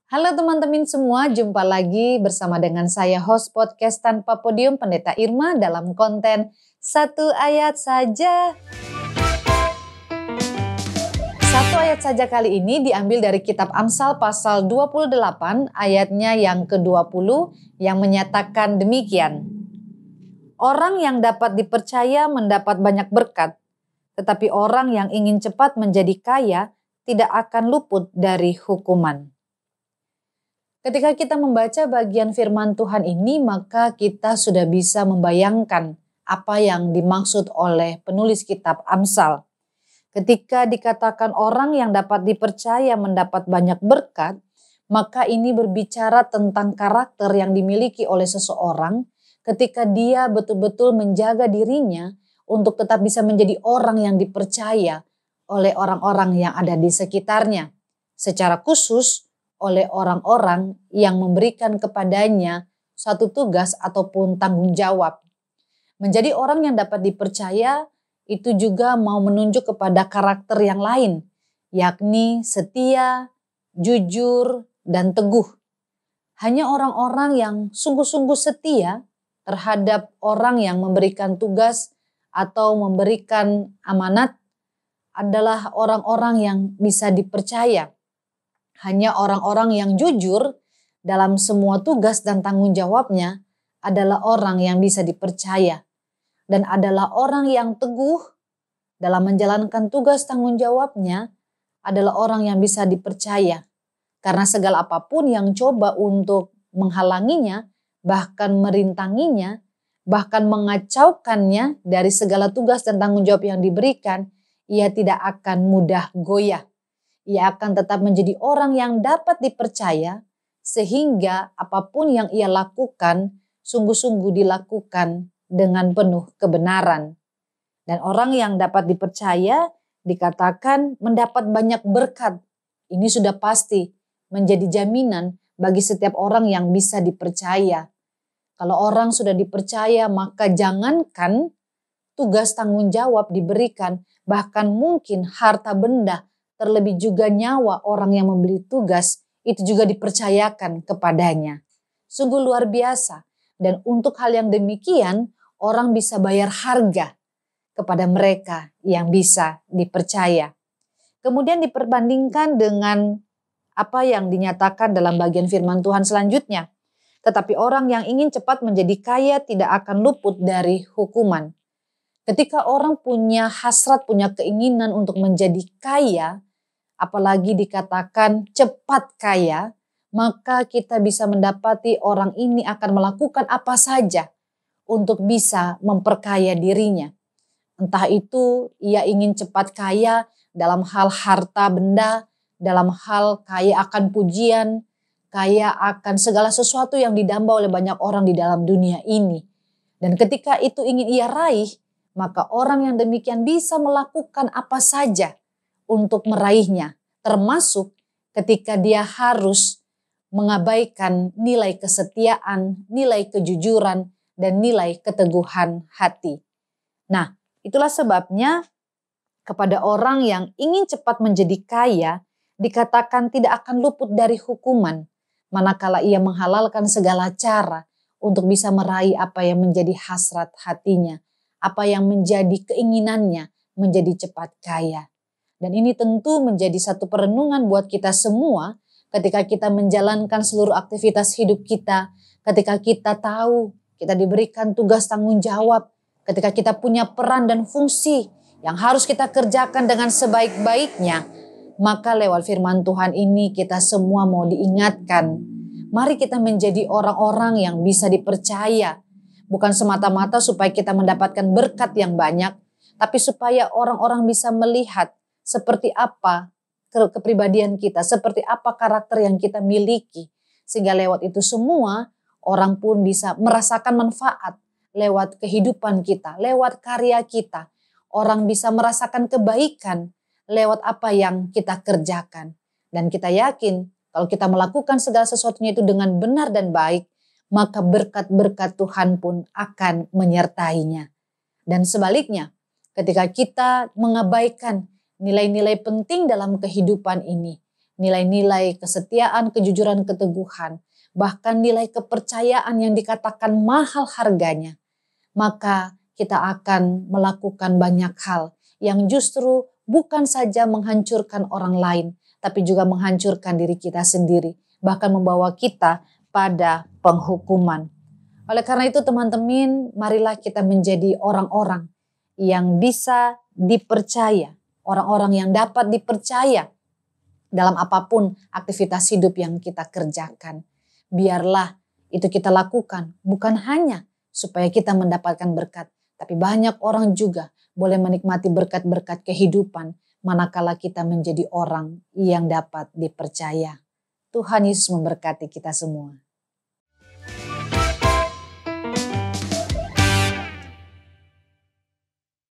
Halo teman-teman semua, jumpa lagi bersama dengan saya host podcast Tanpa Podium Pendeta Irma dalam konten Satu Ayat Saja. Satu ayat saja kali ini diambil dari kitab Amsal pasal 28 ayatnya yang ke-20 yang menyatakan demikian. Orang yang dapat dipercaya mendapat banyak berkat, tetapi orang yang ingin cepat menjadi kaya tidak akan luput dari hukuman. Ketika kita membaca bagian firman Tuhan ini, maka kita sudah bisa membayangkan apa yang dimaksud oleh penulis kitab Amsal. Ketika dikatakan orang yang dapat dipercaya mendapat banyak berkat, maka ini berbicara tentang karakter yang dimiliki oleh seseorang ketika dia betul-betul menjaga dirinya untuk tetap bisa menjadi orang yang dipercaya oleh orang-orang yang ada di sekitarnya. Secara khusus, oleh orang-orang yang memberikan kepadanya suatu tugas ataupun tanggung jawab. Menjadi orang yang dapat dipercaya itu juga mau menunjuk kepada karakter yang lain, yakni setia, jujur, dan teguh. Hanya orang-orang yang sungguh-sungguh setia terhadap orang yang memberikan tugas atau memberikan amanat adalah orang-orang yang bisa dipercaya. Hanya orang-orang yang jujur dalam semua tugas dan tanggung jawabnya adalah orang yang bisa dipercaya. Dan adalah orang yang teguh dalam menjalankan tugas tanggung jawabnya adalah orang yang bisa dipercaya. Karena segala apapun yang coba untuk menghalanginya, bahkan merintanginya, bahkan mengacaukannya dari segala tugas dan tanggung jawab yang diberikan, ia tidak akan mudah goyah. Ia akan tetap menjadi orang yang dapat dipercaya sehingga apapun yang ia lakukan sungguh-sungguh dilakukan dengan penuh kebenaran. Dan orang yang dapat dipercaya dikatakan mendapat banyak berkat. Ini sudah pasti menjadi jaminan bagi setiap orang yang bisa dipercaya. Kalau orang sudah dipercaya maka jangankan tugas tanggung jawab diberikan, bahkan mungkin harta benda, terlebih juga nyawa orang yang memberi tugas itu juga dipercayakan kepadanya. Sungguh luar biasa. Dan untuk hal yang demikian orang bisa bayar harga kepada mereka yang bisa dipercaya. Kemudian diperbandingkan dengan apa yang dinyatakan dalam bagian firman Tuhan selanjutnya. Tetapi orang yang ingin cepat menjadi kaya tidak akan luput dari hukuman. Ketika orang punya hasrat, punya keinginan untuk menjadi kaya, apalagi dikatakan cepat kaya, maka kita bisa mendapati orang ini akan melakukan apa saja untuk bisa memperkaya dirinya. Entah itu ia ingin cepat kaya dalam hal harta benda, dalam hal kaya akan pujian, kaya akan segala sesuatu yang didamba oleh banyak orang di dalam dunia ini. Dan ketika itu ingin ia raih, maka orang yang demikian bisa melakukan apa saja untuk meraihnya, termasuk ketika dia harus mengabaikan nilai kesetiaan, nilai kejujuran, dan nilai keteguhan hati. Nah, itulah sebabnya kepada orang yang ingin cepat menjadi kaya, dikatakan tidak akan luput dari hukuman, manakala ia menghalalkan segala cara untuk bisa meraih apa yang menjadi hasrat hatinya, apa yang menjadi keinginannya menjadi cepat kaya. Dan ini tentu menjadi satu perenungan buat kita semua ketika kita menjalankan seluruh aktivitas hidup kita, ketika kita tahu kita diberikan tugas tanggung jawab, ketika kita punya peran dan fungsi yang harus kita kerjakan dengan sebaik-baiknya, maka lewat firman Tuhan ini kita semua mau diingatkan. Mari kita menjadi orang-orang yang bisa dipercaya. Bukan semata-mata supaya kita mendapatkan berkat yang banyak, tapi supaya orang-orang bisa melihat seperti apa kepribadian kita, seperti apa karakter yang kita miliki. Sehingga lewat itu semua orang pun bisa merasakan manfaat lewat kehidupan kita, lewat karya kita. Orang bisa merasakan kebaikan lewat apa yang kita kerjakan. Dan kita yakin kalau kita melakukan segala sesuatunya itu dengan benar dan baik, maka berkat-berkat Tuhan pun akan menyertainya. Dan sebaliknya, ketika kita mengabaikan nilai-nilai penting dalam kehidupan ini, nilai-nilai kesetiaan, kejujuran, keteguhan, bahkan nilai kepercayaan yang dikatakan mahal harganya, maka kita akan melakukan banyak hal yang justru bukan saja menghancurkan orang lain, tapi juga menghancurkan diri kita sendiri, bahkan membawa kita pada penghukuman. Oleh karena itu teman-teman, marilah kita menjadi orang-orang yang bisa dipercaya, orang-orang yang dapat dipercaya dalam apapun aktivitas hidup yang kita kerjakan. Biarlah itu kita lakukan, bukan hanya supaya kita mendapatkan berkat, tapi banyak orang juga boleh menikmati berkat-berkat kehidupan manakala kita menjadi orang yang dapat dipercaya. Tuhan Yesus memberkati kita semua.